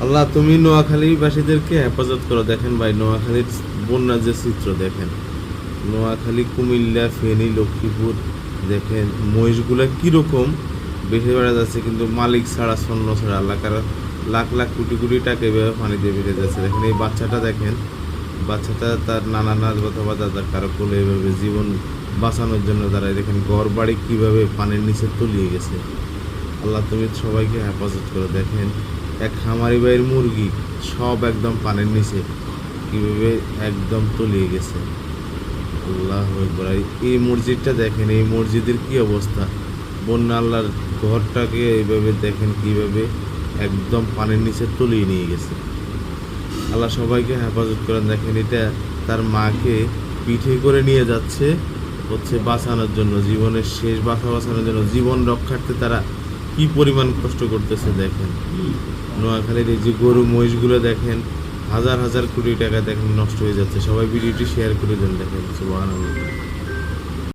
আল্লাহ তুমি নোয়াখালীবাসীদেরকে হেফাজত করো। দেখেন ভাই, নোয়াখালীর বন্যার যে চিত্র দেখেন, নোয়াখালী, কুমিল্লা, ফেনী, লক্ষ্মীপুর, দেখেন মহিষগুলা কীরকম বেশি বেড়া যাচ্ছে, কিন্তু মালিক ছাড়া, শূন্য ছাড়া, আল্লাহ কারো লাখ লাখ কোটি কোটি টাকা এভাবে পানি দিয়ে বেড়ে যাচ্ছে। দেখেন এই বাচ্চাটা, দেখেন বাচ্চাটা তার নানা নাচ অথবা দাদার কারো কোলে এভাবে জীবন বাঁচানোর জন্য দাঁড়ায়। দেখেন ঘর বাড়ি কীভাবে পানির নিচে তলিয়ে গেছে। আল্লাহ তুমি সবাইকে হেফাজত করে। দেখেন এক খামারি ভাইয়ের মুরগি সব একদম পানির নিচে কীভাবে একদম তলিয়ে গেছে। আল্লাহ আকবার। এই মসজিদটা দেখেন, এই মসজিদের কি অবস্থা, বন্যা আল্লাহর ঘরটাকে এইভাবে দেখেন কীভাবে একদম পানির নিচে তলিয়ে নিয়ে গেছে। আল্লাহ সবাইকে হেফাজত করেন। দেখেন এটা তার মাকে পিঠে করে নিয়ে যাচ্ছে হচ্ছে বাঁচানোর জন্য, জীবনের শেষ বাঁচানোর জন্য, জীবন রক্ষার্থে তারা কি পরিমাণ কষ্ট করতেছে। দেখেন নোয়াখালীর এই যে গরু মহিষগুলো দেখেন হাজার হাজার কোটি টাকা দেখেন নষ্ট হয়ে যাচ্ছে। সবাই ভিডিওটি শেয়ার করে দেন। দেখেন সুবহানাল্লাহ।